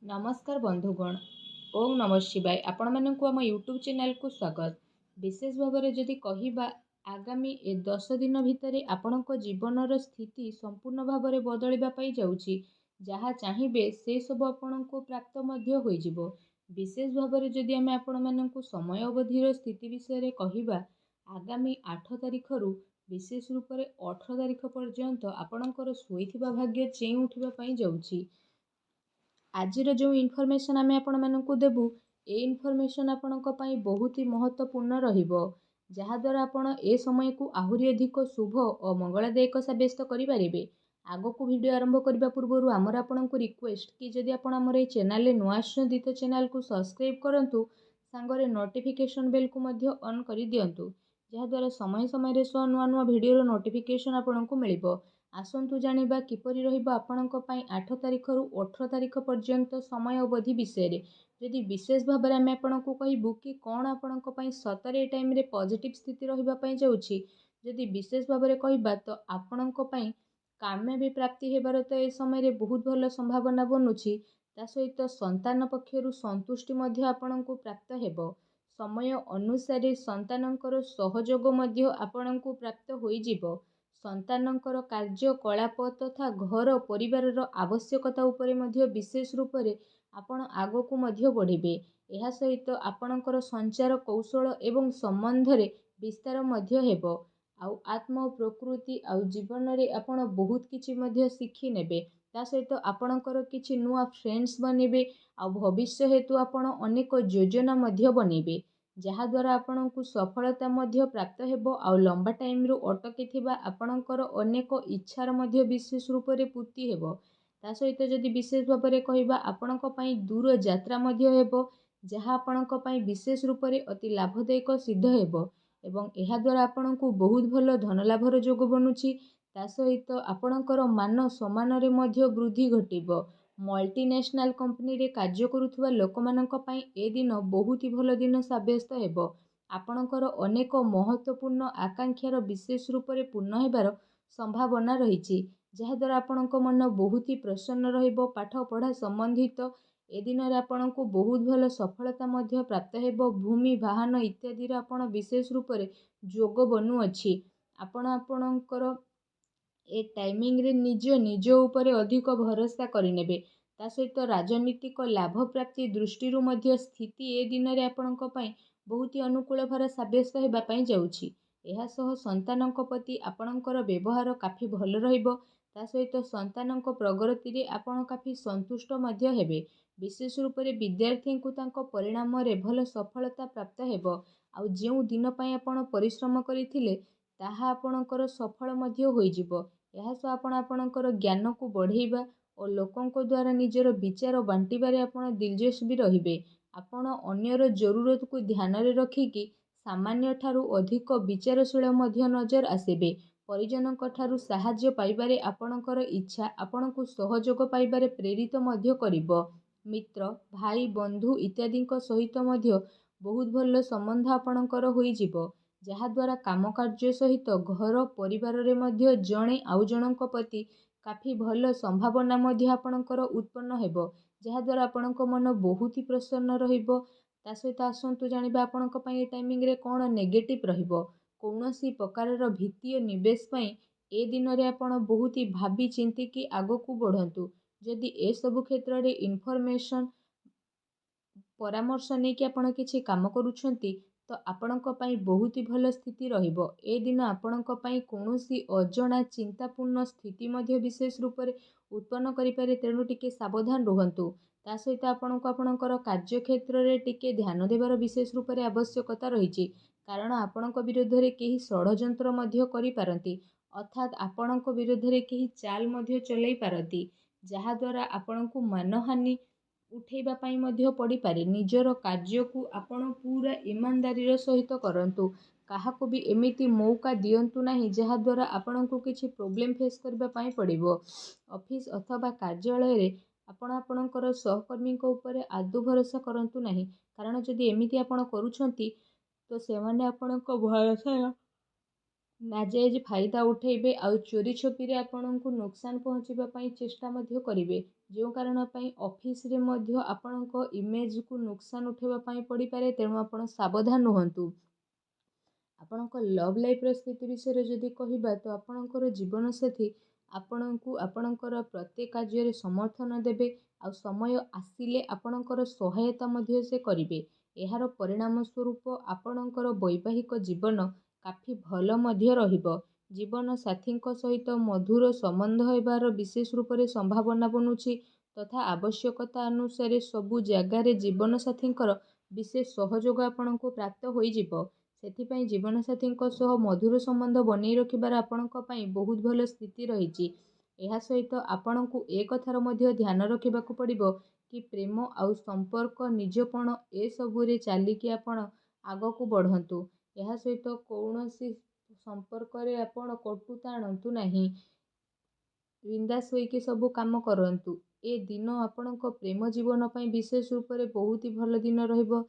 नमस्कार बंधुगण। ओम नमः शिवाय। आपण मानक आम यूट्यूब चैनल को स्वागत। विशेष भाव में जदि कहवा आगामी 10 दिन भितर आपण जीवनर स्थिति संपूर्ण भाव में बदलवाई जाऊँगी। जहाँ चाहिए से सब आपण को प्राप्त हो। विशेष भाव में जदि आम आपण मानक समय अवधिर स्थिति विषय कहवा आगामी 8 तारिख रु विशेष रूप से 18 तारिख पर्यंत आपणकर शोइथिबा भाग्य चेई उठिबापई जाउछि। आजिर जो इनफॉरमेशन आम आपण मानक देबू ए इनफॉरमेशन आपणक पई बहुत ही महत्वपूर्ण रहिबो। जहाद्वारा आपण ए समय को आहुरी अधिक शुभ और मंगलदायक सब्यस्त करें। आगो को वीडियो आरंभ करने पूर्व आमर आपण को रिक्वेस्ट कि जदि आपण आमर ए चैनल नुआ आछंती तो चैनल को सब्सक्राइब करंतु, सांगरे नोटिफिकेशन बेल को मध्य ऑन कर दियंतु, जहाद्वारा समय समय रे सो नुआ नुआ वीडियो नोटिफिकेशन आपण को मिलिबो। आसंतु जानिबा किपरि रहिबो आपणक पई 8 तारिख रु 18 तारिख पर्यंत समय अवधि विषय। जदि विशेष भाव में आम आपको कहबू कि कौन आपणक पई सतरे टाइम रे पॉजिटिव स्थिति रहिबा पई जाउछि। जदि विशेष भाव में कहबा तो आपणक पई काम्य भी प्राप्ति हेबार तो ए समय रे बहुत भल संभावना बनुछि। ता सहित संतान पक्षरु संतुष्टि मध्य आपणको प्राप्त हेबो। समय अनुसार संतानकर सहयोग मध्य आपणको प्राप्त होई जिवो। संतानकर कार्यकलाप तथा घर परिवार आवश्यकता उपरे मध्य विशेष रूप से आपण आगो को मध्य बढ़िबे। एहा सहित आपणकर संचार कौशल एवं संबंध रे विस्तार मध्य हेबो। आउ आत्म प्रकृति आउ जीवन रे आपण बहुत किछि मध्य सीखी नेबे। ता सहित आपणकर किछि नुआ फ्रेंड्स बनिबे। आउ भविष्य हेतु आपण अनेक योजना मध्य बनिबे, जहाद्वारा आपण को सफलता मध्य प्राप्त हेबो। आउ लंबा टाइम रु अटकी थिबा आपणकर अनेक इच्छार मध्य विशेष रूप से पूर्ति हेबो। ता सहित जदि विशेष भाव में कहबा आपणक पई दूर यात्रा मध्य हेबो, जहाँ आपणक पई विशेष रूप से अति लाभदायक सिद्ध हेबो। एवं एहा द्वारा आपण को बहुत भल धन लाभर जोग बनुछि। ता सहित आपणकर मान सम्मान रे मध्य वृद्धि घटिबो। मल्टीनेशनल कंपनी रे कार्य करुथुवा लोकमानक पई ए दिन बहुत ही भल दिन साब्यस्त हेबो। आपणकर अनेक महत्वपूर्ण आकांक्षार विशेष रूप से पूर्ण हेबार संभावना रही, जहाद्वारा आपणक मन बहुत ही प्रसन्न रहिबो। पाठ पढ़ा संबंधित ए दिन आपण को बहुत भल सफलता मध्य प्राप्त हेबो। भूमि वाहन इत्यादि आपण विशेष रूप से जोग बनु अछि। आपण आपणकर ए टाइमिंग रे निज उपरे अधिक भरोसा करिनेबे। ता सहित राजनीतिक लाभ प्राप्ति दृष्टि मध्य स्थिति ए दिन रे आपणक पई बहुत ही अनुकूल भर साब्यस्त हेबा पई जाउछि। एहा सह संतानक प्रति आपणकर व्यवहार काफी भल रहिबो। ता सहित संतानक प्रगति रे आपण काफी संतुष्ट मध्य हेबे। विशेष रूप से विद्यार्थी को तांको परिणाम रे भल सफलता प्राप्त हेबो। आउ जेउ दिन पई आपण परिश्रम करिथिले ताहा आपणकर सफल मध्य होई जिवो। एहा सह आपण आपणकर ज्ञान को बढ़ेबा और लोकंक द्वारा निजर विचार बांटिबारे आपण दिलजस भी रहिबे। आपण अन्यर जरूरत को ध्यान रे रखिकी सामान्य ठारू अधिक विचारशील मध्य नजर आसेबे। परिजनक ठारू साहाय्य पाइबारे आपणकर इच्छा आपणको सहयोग पाइबारे प्रेरित मध्य करिबो। मित्र भाई बंधु इत्यादि सहित मध्य बहुत भल संबंध आपणकर होई जिवो, जहाद्वारा काम कार्य सहित घर परिवार रे मध्य जणे आउ जणक प्रति काफी भल संभावना मध्य आपणकर उत्पन्न हेबो, जहाद्वारा आपणक मन बहुत ही प्रसन्न रहिबो। ता सहित आसंतु जानिबा आपणक पई टाइमिंग रे कोन नेगेटिव रहिबो। कौनसी प्रकार भीतीय निवेश पई ए दिन रे आपण बहुत ही भाबी चिंती कि आगो को बढ़ंतु। जदि ए सब क्षेत्र रे इनफॉरमेशन परामर्श नहीं कि आपण किछि काम करूछंती तो आपणक पई बहुत ही भल स्थिति रहिबो। ए दिन आपणक पई कौनसी अजଣା चिंतापूर्ण स्थिति मध्य विशेष रूप से उत्पन्न करि पारे, तेणु टिके सावधान रुहंतु। ता सहित आपणक आपणकर कार्य क्षेत्र रे टिके ध्यान देबार विशेष रूप से आवश्यकता रहिछि, कारण आपणक विरोध रे केही षडयंत्र मध्य करि पारंती, अर्थात आपणक विरोध रे केही चाल मध्य चलाई पारंती, जहा द्वारा आपणको मानहानि उठेबा पाई मध्य पड़ी पारे। निजर कार्य को आपण पूरा ईमानदारी सहित करंतु। काहाको भी एमिति मौका दियंतु नाही जहा द्वारा आपणको किछि प्रॉब्लम फेस करबा पाई पड़िबो। ऑफिस अथवा कार्यालय रे आपण आपणकर सहकर्मी को ऊपर आदु भरोसा करंतु नाही, कारण जदि एमिति आपण करूछंती तो सेमाने आपणको भरोसा ନାଜାୟଜ ଫାଇଦା ଉଠାଇବେ ଆଉ ଚୋରି ଛପିରେ ଆପଣଙ୍କୁ ନୋକସାନ ପହଞ୍ଚିବା ପାଇଁ ଚେଷ୍ଟା ମଧ୍ୟ କରିବେ। ଯେଉଁ କାରଣ ପାଇଁ ଅଫିସରେ ମଧ୍ୟ ଆପଣଙ୍କ ଇମେଜକୁ ନୋକସାନ ଉଠାଇବା ପାଇଁ ପଡ଼ିପାରେ, ତେଣୁ ଆପଣ ସାବଧାନ ରୁହନ୍ତୁ। ଆପଣଙ୍କ ଲଭ୍ ଲାଇଫ୍ର ସ୍ଥିତି ବିଷୟରେ ଯଦି କହିବା ତ ଆପଣଙ୍କର ଜୀବନସାଥୀ ଆପଣଙ୍କୁ ଆପଣଙ୍କର ପ୍ରତ୍ୟେକ କାର୍ଯ୍ୟରେ ସମର୍ଥନ ଦେବେ ଆଉ ସମୟ ଆସିଲେ ଆପଣଙ୍କର ସହାୟତା ମଧ୍ୟ ସେ କରିବେ। ଏହାର ପରିଣାମ ସ୍ୱରୂପ ଆପଣଙ୍କର ବୈବାହିକ ଜୀବନ କାଫି ଭଲ ମଧ୍ୟ ରହିବ। ଜୀବନ ସାଥୀଙ୍କ ସହିତ ମଧୁର ସମ୍ବନ୍ଧ ହେବାର ବିଶେଷ ରୂପରେ ସମ୍ଭାବନା ବନୁଛି ତଥା ଆବଶ୍ୟକତା ଅନୁସାରେ ସବୁ ଜାଗାରେ ଜୀବନସାଥୀଙ୍କର ବିଶେଷ ସହଯୋଗ ଆପଣଙ୍କୁ ପ୍ରାପ୍ତ ହୋଇଯିବ। ସେଥିପାଇଁ ଜୀବନସାଥୀଙ୍କ ସହ ମଧୁର ସମ୍ବନ୍ଧ ବନେଇ ରଖିବାର ଆପଣଙ୍କ ପାଇଁ ବହୁତ ଭଲ ସ୍ଥିତି ରହିଛି। ଏହା ସହିତ ଆପଣଙ୍କୁ ଏ କଥାର ମଧ୍ୟ ଧ୍ୟାନ ରଖିବାକୁ ପଡ଼ିବ କି ପ୍ରେମ ଆଉ ସମ୍ପର୍କ ନିଜପଣ ଏସବୁରେ ଚାଲିକି ଆପଣ ଆଗକୁ ବଢ଼ନ୍ତୁ। ଏହା ସହିତ କୌଣସି ସମ୍ପର୍କରେ ଆପଣ କଟୁତା ଆଣନ୍ତୁ ନାହିଁ। ବିନ୍ଦାସ ହୋଇକି ସବୁ କାମ କରନ୍ତୁ। ଏ ଦିନ ଆପଣଙ୍କ ପ୍ରେମ ଜୀବନ ପାଇଁ ବିଶେଷ ରୂପରେ ବହୁତ ହି ଭଲ ଦିନ ରହିବ।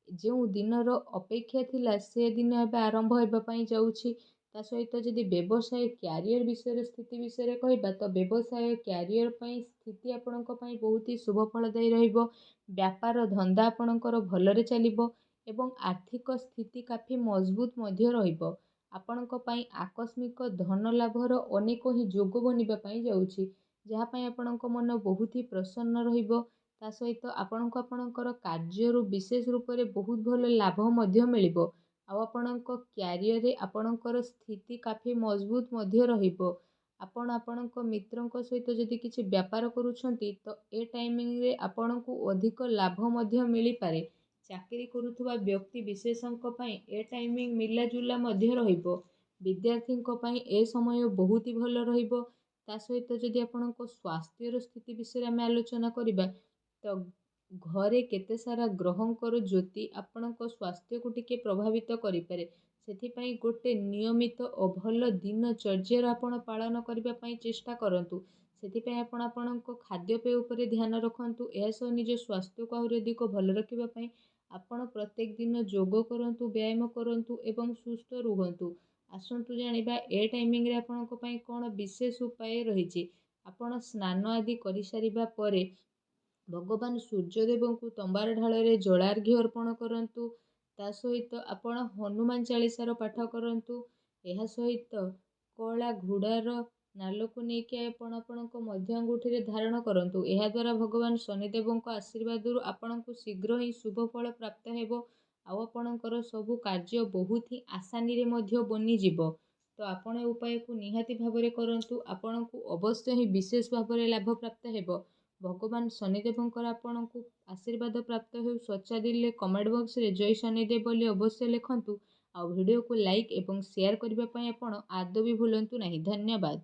ଯେଉଁ ଦିନର ଅପେକ୍ଷା ଥିଲା ସେ ଦିନ ଏବେ ଆରମ୍ଭ ହେବା ପାଇଁ ଯାଉଛି। ତା ସହିତ ଯଦି ବ୍ୟବସାୟ କ୍ୟାରିୟର ବିଷୟରେ ସ୍ଥିତି ବିଷୟରେ କହିବା ତ ବ୍ୟବସାୟ କ୍ୟାରିୟର ପାଇଁ ସ୍ଥିତି ଆପଣଙ୍କ ପାଇଁ ବହୁତ ହି ଶୁଭ ଫଳଦାୟୀ ରହିବ। ବ୍ୟାପାର ଧନ୍ଦା ଆପଣଙ୍କର ଭଲରେ ଚାଲିବ ଏବଂ ଆର୍ଥିକ ସ୍ଥିତି କାଫି ମଜବୁତ ମଧ୍ୟ ରହିବ। ଆପଣଙ୍କ ପାଇଁ ଆକସ୍ମିକ ଧନ ଲାଭର ଅନେକ ହିଁ ଯୋଗ ବନିବା ପାଇଁ ଯାଉଛି, ଯାହା ପାଇଁ ଆପଣଙ୍କ ମନ ବହୁତ ହି ପ୍ରସନ୍ନ ରହିବ। ତା ସହିତ ଆପଣଙ୍କୁ ଆପଣଙ୍କର କାର୍ଯ୍ୟରୁ ବିଶେଷ ରୂପରେ ବହୁତ ଭଲ ଲାଭ ମଧ୍ୟ ମିଳିବ। ଆଉ ଆପଣଙ୍କ କ୍ୟାରିୟରରେ ଆପଣଙ୍କର ସ୍ଥିତି କାଫି ମଜବୁତ ମଧ୍ୟ ରହିବ। ଆପଣ ଆପଣଙ୍କ ମିତ୍ରଙ୍କ ସହିତ ଯଦି କିଛି ବ୍ୟାପାର କରୁଛନ୍ତି ତ ଏ ଟାଇମିଂରେ ଆପଣଙ୍କୁ ଅଧିକ ଲାଭ ମଧ୍ୟ ମିଳିପାରେ। ଚାକିରି କରୁଥିବା ବ୍ୟକ୍ତି ବିଶେଷଙ୍କ ପାଇଁ ଏ ଟାଇମିଂ ମିଲାଜୁଲା ମଧ୍ୟ ରହିବ। ବିଦ୍ୟାର୍ଥୀଙ୍କ ପାଇଁ ଏ ସମୟ ବହୁତ ହି ଭଲ ରହିବ। ତା ସହିତ ଯଦି ଆପଣଙ୍କ ସ୍ୱାସ୍ଥ୍ୟର ସ୍ଥିତି ବିଷୟରେ ଆମେ ଆଲୋଚନା କରିବା ତ ଘରେ କେତେ ସାରା ଗ୍ରହଙ୍କର ଜ୍ୟୋତି ଆପଣଙ୍କ ସ୍ୱାସ୍ଥ୍ୟକୁ ଟିକେ ପ୍ରଭାବିତ କରିପାରେ। ସେଥିପାଇଁ ଗୋଟେ ନିୟମିତ ଓ ଭଲ ଦିନଚର୍ଯ୍ୟାର ଆପଣ ପାଳନ କରିବା ପାଇଁ ଚେଷ୍ଟା କରନ୍ତୁ। ସେଥିପାଇଁ ଆପଣ ଆପଣଙ୍କ ଖାଦ୍ୟପେୟ ଉପରେ ଧ୍ୟାନ ରଖନ୍ତୁ। ଏହା ସହ ନିଜ ସ୍ୱାସ୍ଥ୍ୟକୁ ଆହୁରି ଅଧିକ ଭଲ ରଖିବା ପାଇଁ ଆପଣ ପ୍ରତ୍ୟେକ ଦିନ ଯୋଗ କରନ୍ତୁ, ବ୍ୟାୟାମ କରନ୍ତୁ ଏବଂ ସୁସ୍ଥ ରୁହନ୍ତୁ। ଆସନ୍ତୁ ଜାଣିବା ଏ ଟାଇମିଂରେ ଆପଣଙ୍କ ପାଇଁ କ'ଣ ବିଶେଷ ଉପାୟ ରହିଛି। ଆପଣ ସ୍ନାନ ଆଦି କରିସାରିବା ପରେ ଭଗବାନ ସୂର୍ଯ୍ୟଦେବଙ୍କୁ ତମ୍ବାର ଢାଳରେ ଜଳାର୍ଘ୍ୟ ଅର୍ପଣ କରନ୍ତୁ। ତା ସହିତ ଆପଣ ହନୁମାନ ଚାଳିଶାର ପାଠ କରନ୍ତୁ। ଏହା ସହିତ କଳା ଘୋଡ଼ାର ନାଲକୁ ନେଇକି ଆପଣ ଆପଣଙ୍କ ମଧ୍ୟ ଆଙ୍ଗୁଠିରେ ଧାରଣ କରନ୍ତୁ। ଏହାଦ୍ୱାରା ଭଗବାନ ଶନିଦେବଙ୍କ ଆଶୀର୍ବାଦରୁ ଆପଣଙ୍କୁ ଶୀଘ୍ର ହିଁ ଶୁଭ ଫଳ ପ୍ରାପ୍ତ ହେବ ଆଉ ଆପଣଙ୍କର ସବୁ କାର୍ଯ୍ୟ ବହୁତ ହିଁ ଆସାନୀରେ ମଧ୍ୟ ବନିଯିବ। ତ ଆପଣ ଏ ଉପାୟକୁ ନିହାତି ଭାବରେ କରନ୍ତୁ। ଆପଣଙ୍କୁ ଅବଶ୍ୟ ହିଁ ବିଶେଷ ଭାବରେ ଲାଭ ପ୍ରାପ୍ତ ହେବ। ଭଗବାନ ଶନିଦେବଙ୍କର ଆପଣଙ୍କୁ ଆଶୀର୍ବାଦ ପ୍ରାପ୍ତ ହେଉ। ସଚ୍ଚା କମେଣ୍ଟ ବକ୍ସରେ ଜୟ ଶନିଦେବ ବୋଲି ଅବଶ୍ୟ ଲେଖନ୍ତୁ। ଆଉ ଭିଡ଼ିଓକୁ ଲାଇକ୍ ଏବଂ ସେୟାର କରିବା ପାଇଁ ଆପଣ ଆଦୌ ବି ଭୁଲନ୍ତୁ ନାହିଁ। ଧନ୍ୟବାଦ।